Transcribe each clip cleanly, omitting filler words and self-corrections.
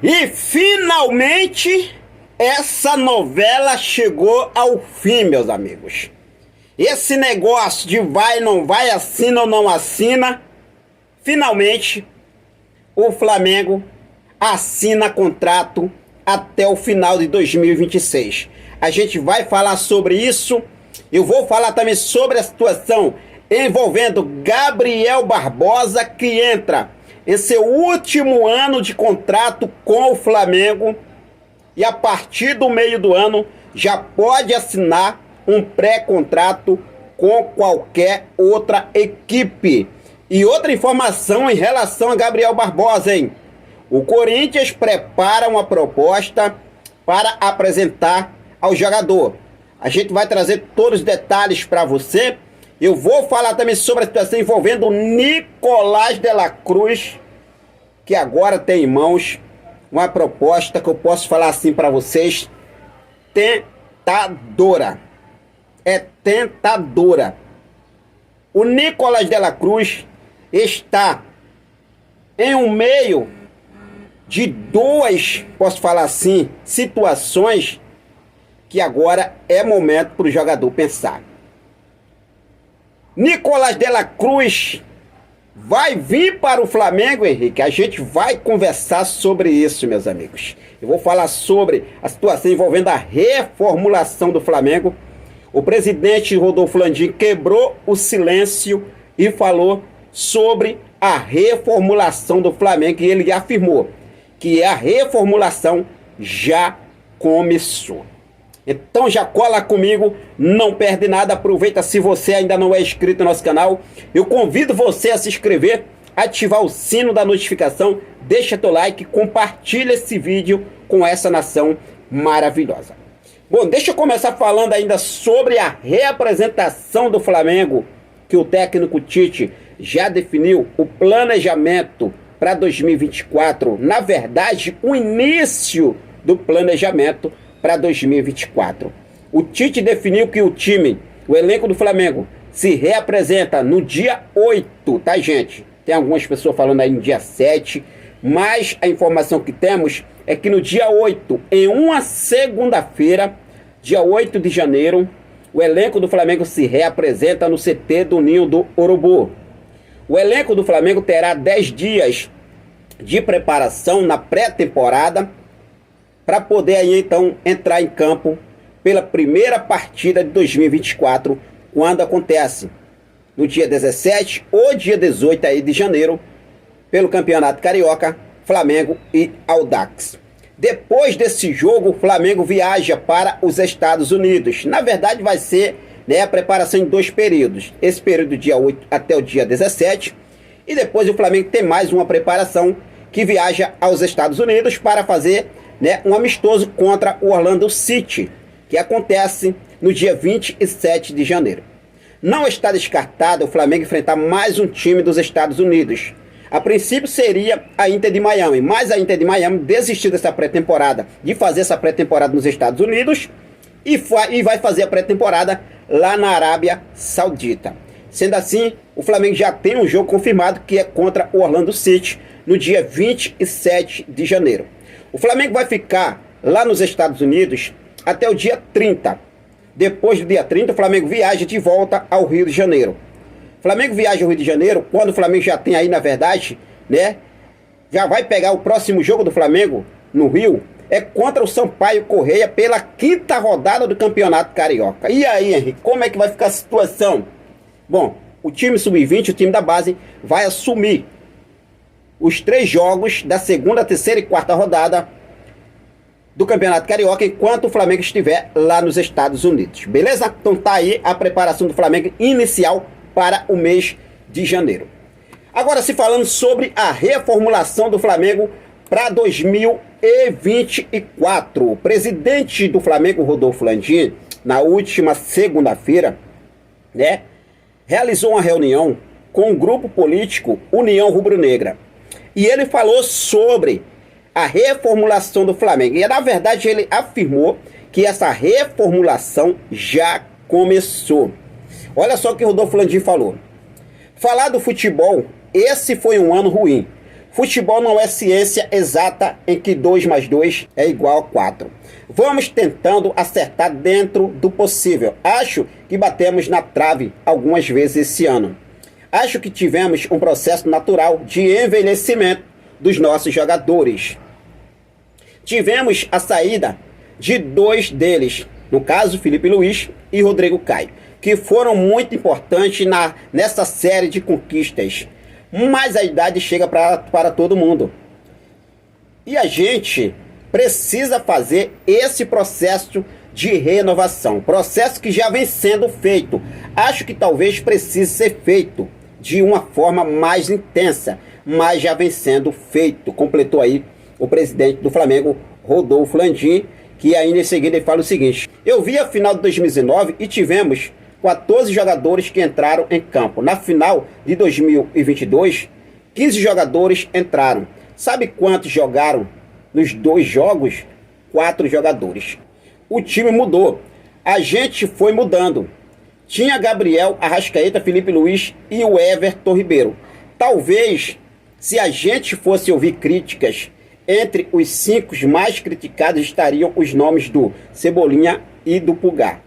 E finalmente essa novela chegou ao fim, meus amigos. Esse negócio de vai, não vai, assina ou não assina, finalmente o Flamengo assina contrato até o final de 2026. A gente vai falar sobre isso. Eu vou falar também sobre a situação envolvendo Gabriel Barbosa, que entra em seu último ano de contrato com o Flamengo e a partir do meio do ano já pode assinar um pré-contrato com qualquer outra equipe. E outra informação em relação a Gabriel Barbosa, hein? O Corinthians prepara uma proposta para apresentar ao jogador. A gente vai trazer todos os detalhes para você. Eu vou falar também sobre a situação envolvendo o Nicolás de la Cruz, que agora tem em mãos uma proposta que eu posso falar assim para vocês, tentadora. É tentadora. O Nicolás de la Cruz está em um meio de duas, posso falar assim, situações que agora é momento para o jogador pensar. Nicolás de la Cruz vai vir para o Flamengo, Henrique. A gente vai conversar sobre isso, meus amigos. Eu vou falar sobre a situação envolvendo a reformulação do Flamengo. O presidente Rodolfo Landim quebrou o silêncio e falou sobre a reformulação do Flamengo. E ele afirmou que a reformulação já começou. Então já cola comigo, não perde nada, aproveita. Se você ainda não é inscrito no nosso canal, eu convido você a se inscrever, ativar o sino da notificação, deixa teu like, compartilha esse vídeo com essa nação maravilhosa. Bom, deixa eu começar falando ainda sobre a reapresentação do Flamengo, que o técnico Tite já definiu o planejamento para 2024, na verdade o início do planejamento para 2024. O Tite definiu que o time, o elenco do Flamengo, se reapresenta no dia 8, tá, gente? Tem algumas pessoas falando aí no dia 7, mas a informação que temos é que no dia 8, em uma segunda-feira, dia 8 de janeiro, o elenco do Flamengo se reapresenta no CT do Ninho do Urubu. O elenco do Flamengo terá 10 dias de preparação na pré-temporada para poder aí então entrar em campo pela primeira partida de 2024, quando acontece no dia 17 ou dia 18 aí de janeiro, pelo Campeonato Carioca, Flamengo e Audax. Depois desse jogo, o Flamengo viaja para os Estados Unidos. Na verdade vai ser, né, a preparação em 2 períodos. Esse período do dia 8 até o dia 17. E depois o Flamengo tem mais uma preparação que viaja aos Estados Unidos para fazer, né, um amistoso contra o Orlando City, que acontece no dia 27 de janeiro. Não está descartado o Flamengo enfrentar mais um time dos Estados Unidos. A princípio seria a Inter de Miami, mas a Inter de Miami desistiu dessa pré-temporada, de fazer essa pré-temporada nos Estados Unidos e vai fazer a pré-temporada lá na Arábia Saudita. Sendo assim, o Flamengo já tem um jogo confirmado que é contra o Orlando City no dia 27 de janeiro. O Flamengo vai ficar lá nos Estados Unidos até o dia 30. Depois do dia 30, o Flamengo viaja de volta ao Rio de Janeiro. O Flamengo viaja ao Rio de Janeiro quando o Flamengo já tem aí, na verdade, né, já vai pegar o próximo jogo do Flamengo no Rio, é contra o Sampaio Correia pela 5ª rodada do Campeonato Carioca. E aí, Henrique, como é que vai ficar a situação? Bom, o time sub-20, o time da base, vai assumir os 3 jogos da 2ª, 3ª e 4ª rodada do Campeonato Carioca, enquanto o Flamengo estiver lá nos Estados Unidos. Beleza? Então tá aí a preparação do Flamengo inicial para o mês de janeiro. Agora, se falando sobre a reformulação do Flamengo para 2024. O presidente do Flamengo, Rodolfo Landim, na última segunda-feira, né, realizou uma reunião com o grupo político União Rubro-Negra. E ele falou sobre a reformulação do Flamengo. E na verdade ele afirmou que essa reformulação já começou. Olha só o que o Rodolfo Landim falou. Falar do futebol, esse foi um ano ruim. Futebol não é ciência exata em que 2 mais 2 é igual a 4. Vamos tentando acertar dentro do possível. Acho que batemos na trave algumas vezes esse ano. Acho que tivemos um processo natural de envelhecimento dos nossos jogadores. Tivemos a saída de 2 deles, no caso Felipe Luiz e Rodrigo Caio, que foram muito importantes nessa série de conquistas. Mas a idade chega para todo mundo. E a gente precisa fazer esse processo de renovação. Processo que já vem sendo feito. Acho que talvez precise ser feito de uma forma mais intensa, mas já vem sendo feito. Completou aí o presidente do Flamengo, Rodolfo Landim, que ainda em seguida ele fala o seguinte: eu vi a final de 2019 e tivemos 14 jogadores que entraram em campo. Na final de 2022, 15 jogadores entraram. Sabe quantos jogaram nos 2 jogos? 4 jogadores. O time mudou. A gente foi mudando. Tinha Gabriel, Arrascaeta, Felipe Luiz e o Everton Ribeiro. Talvez, se a gente fosse ouvir críticas, entre os 5 mais criticados estariam os nomes do Cebolinha e do Pulgar.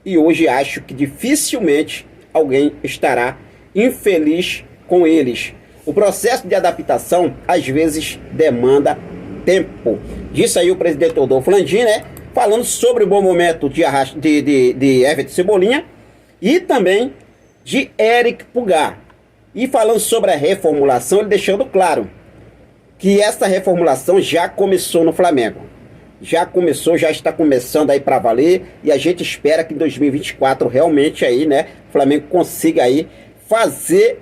E hoje acho que dificilmente alguém estará infeliz com eles. O processo de adaptação, às vezes, demanda tempo. Disse aí o presidente Rodolfo Landim, né? Falando sobre o bom momento de Everton Cebolinha e também de Eric Pulgar. E falando sobre a reformulação, ele deixando claro que essa reformulação já começou no Flamengo. Já começou, já está começando aí para valer, e a gente espera que em 2024 realmente aí, né, o Flamengo consiga aí fazer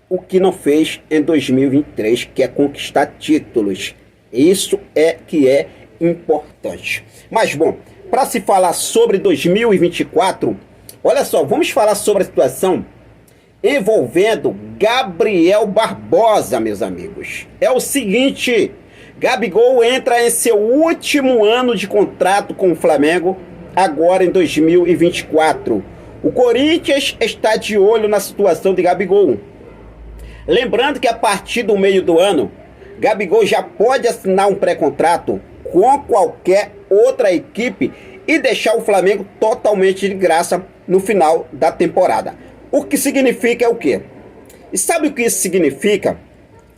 o que não fez em 2023, que é conquistar títulos. Isso é que é importante. Mas bom, para se falar sobre 2024, olha só, vamos falar sobre a situação envolvendo Gabriel Barbosa, meus amigos. É o seguinte: Gabigol entra em seu último ano de contrato com o Flamengo, agora em 2024. O Corinthians está de olho na situação de Gabigol. Lembrando que a partir do meio do ano, Gabigol já pode assinar um pré-contrato com qualquer outra equipe e deixar o Flamengo totalmente de graça no final da temporada. O que significa é o quê? E sabe o que isso significa?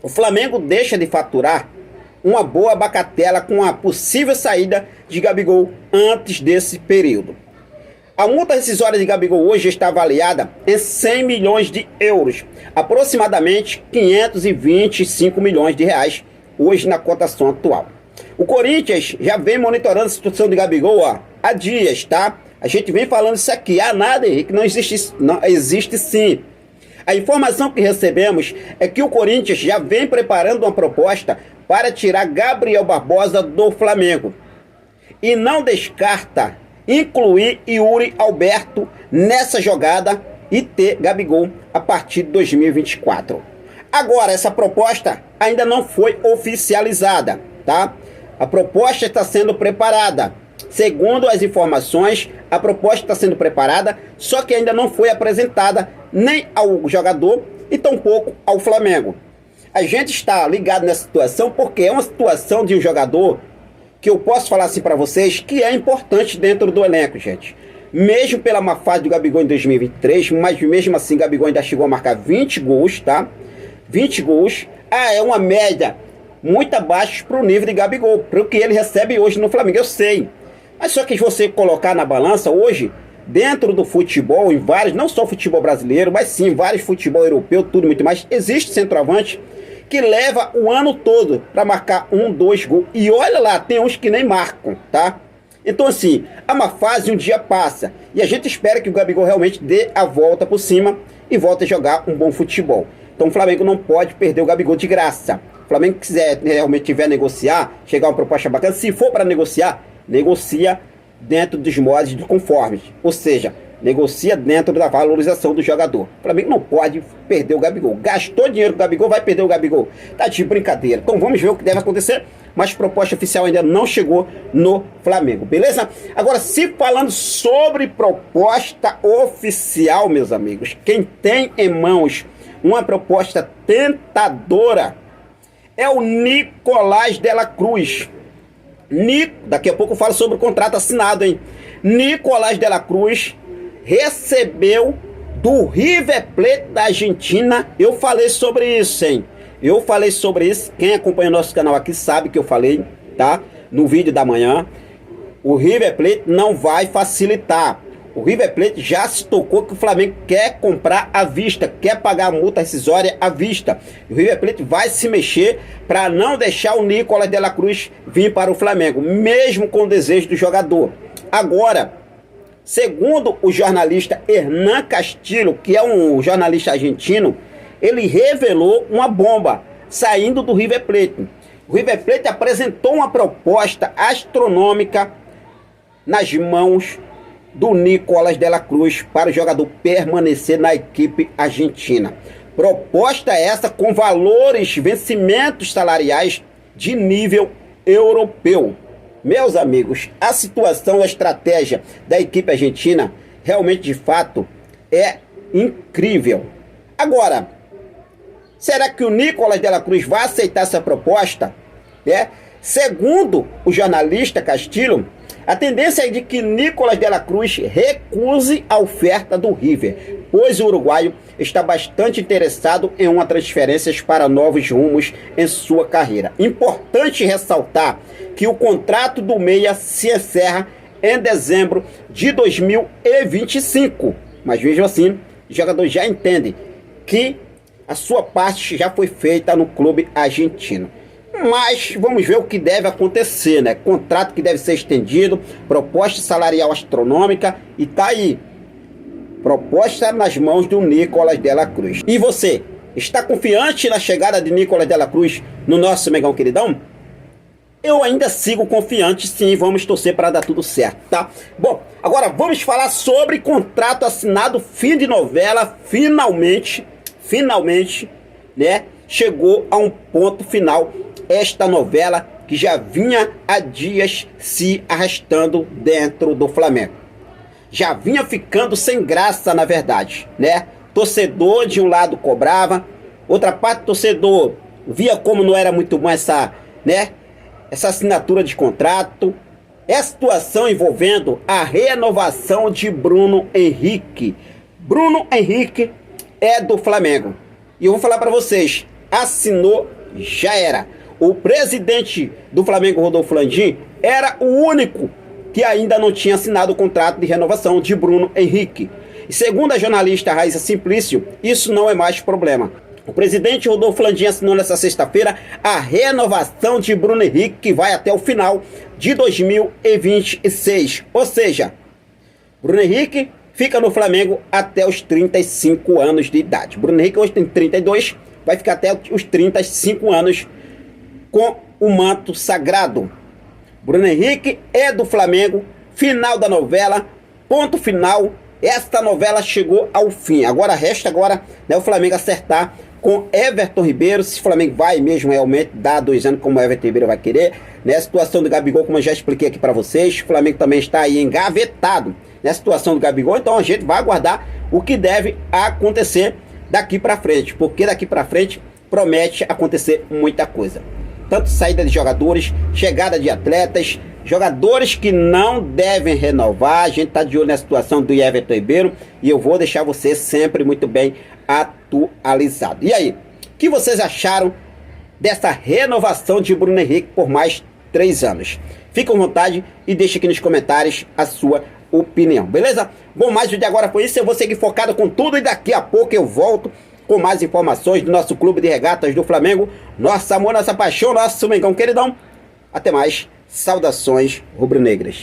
O Flamengo deixa de faturar uma boa bagatela com a possível saída de Gabigol antes desse período. A multa rescisória de Gabigol hoje está avaliada em 100 milhões de euros, aproximadamente 525 milhões de reais, hoje na cotação atual. O Corinthians já vem monitorando a situação de Gabigol há dias, tá? A gente vem falando isso aqui. Nada, Henrique, não existe sim. A informação que recebemos é que o Corinthians já vem preparando uma proposta para tirar Gabriel Barbosa do Flamengo. E não descarta incluir Yuri Alberto nessa jogada e ter Gabigol a partir de 2024. Agora, essa proposta ainda não foi oficializada, tá? A proposta está sendo preparada. Segundo as informações, a proposta está sendo preparada, só que ainda não foi apresentada nem ao jogador e tampouco ao Flamengo. A gente está ligado nessa situação porque é uma situação de um jogador que eu posso falar assim para vocês que é importante dentro do elenco, gente. Mesmo pela má fase do Gabigol em 2023, mas mesmo assim Gabigol ainda chegou a marcar 20 gols, tá? 20 gols. É uma média muito abaixo para o nível de Gabigol, para o que ele recebe hoje no Flamengo, eu sei. Mas só que você colocar na balança hoje, dentro do futebol, em vários, não só futebol brasileiro, mas sim vários futebol europeu, tudo muito mais, existe centroavante que leva o ano todo para marcar 1, 2 gols. E olha lá, tem uns que nem marcam, tá? Então assim, a má fase um dia passa. E a gente espera que o Gabigol realmente dê a volta por cima e volte a jogar um bom futebol. Então o Flamengo não pode perder o Gabigol de graça. O Flamengo quiser realmente tiver negociar, chegar uma proposta bacana, se for para negociar, negocia dentro dos modos de conformes. Ou seja, negocia dentro da valorização do jogador. O Flamengo não pode perder o Gabigol. Gastou dinheiro com o Gabigol, vai perder o Gabigol. Tá de brincadeira. Então vamos ver o que deve acontecer. Mas proposta oficial ainda não chegou no Flamengo, beleza? Agora, se falando sobre proposta oficial, meus amigos, quem tem em mãos uma proposta tentadora é o Nicolás de la Cruz. Daqui a pouco eu falo sobre o contrato assinado, hein? Nicolás de la Cruz recebeu do River Plate da Argentina. Eu falei sobre isso, hein? Eu falei sobre isso. Quem acompanha o nosso canal aqui sabe que eu falei, tá? No vídeo da manhã. O River Plate não vai facilitar. O River Plate já se tocou que o Flamengo quer comprar à vista, quer pagar a multa rescisória à vista. O River Plate vai se mexer para não deixar o Nicolás de la Cruz vir para o Flamengo, mesmo com o desejo do jogador. Agora, segundo o jornalista Hernán Castillo, que é um jornalista argentino, ele revelou uma bomba saindo do River Plate. O River Plate apresentou uma proposta astronômica nas mãos do Nicolás de la Cruz para o jogador permanecer na equipe argentina. Proposta essa com valores, vencimentos salariais de nível europeu. Meus amigos, a situação, a estratégia da equipe argentina realmente, de fato, é incrível. Agora, será que o Nicolás de la Cruz vai aceitar essa proposta? Segundo o jornalista Castillo, a tendência é de que Nicolás de la Cruz recuse a oferta do River, pois o uruguaio está bastante interessado em uma transferência para novos rumos em sua carreira. Importante ressaltar que o contrato do meia se encerra em dezembro de 2025. Mas mesmo assim, o jogador já entende que a sua parte já foi feita no clube argentino. Mas vamos ver o que deve acontecer, né? Contrato que deve ser estendido, proposta salarial astronômica e tá aí. Proposta nas mãos do Nicolás de la Cruz. E você, está confiante na chegada de Nicolás de la Cruz no nosso Mengão Queridão? Eu ainda sigo confiante, sim, vamos torcer para dar tudo certo, tá? Bom, agora vamos falar sobre contrato assinado, fim de novela, finalmente, né? Chegou a um ponto final esta novela que já vinha há dias se arrastando dentro do Flamengo. Já vinha ficando sem graça, na verdade, né? Torcedor de um lado cobrava, outra parte do torcedor via como não era muito bom essa assinatura de contrato. É a situação envolvendo a renovação de Bruno Henrique. Bruno Henrique é do Flamengo. E eu vou falar para vocês, assinou, já era. O presidente do Flamengo, Rodolfo Landim, era o único que ainda não tinha assinado o contrato de renovação de Bruno Henrique. E segundo a jornalista Raíssa Simplício, isso não é mais problema. O presidente Rodolfo Landim assinou nesta sexta-feira a renovação de Bruno Henrique, que vai até o final de 2026. Ou seja, Bruno Henrique fica no Flamengo até os 35 anos de idade. Bruno Henrique hoje tem 32, vai ficar até os 35 anos com o manto sagrado. Bruno Henrique é do Flamengo, final da novela, ponto final. Esta novela chegou ao fim. Agora resta o Flamengo acertar com Everton Ribeiro, se o Flamengo vai mesmo realmente dar 2 anos como o Everton Ribeiro vai querer. A situação do Gabigol, como eu já expliquei aqui para vocês, o Flamengo também está aí engavetado na situação do Gabigol, então a gente vai aguardar o que deve acontecer daqui para frente, porque daqui para frente promete acontecer muita coisa. Tanto saída de jogadores, chegada de atletas, jogadores que não devem renovar. A gente está de olho na situação do Everton Ribeiro e eu vou deixar você sempre muito bem atualizado. E aí, o que vocês acharam dessa renovação de Bruno Henrique por mais 3 anos? Fique à vontade e deixe aqui nos comentários a sua opinião, beleza? Bom, mais um de agora foi isso. Eu vou seguir focado com tudo e daqui a pouco eu volto com mais informações do nosso clube de regatas do Flamengo. Nosso amor, nossa paixão, nosso Mengão Queridão. Até mais. Saudações rubro-negras.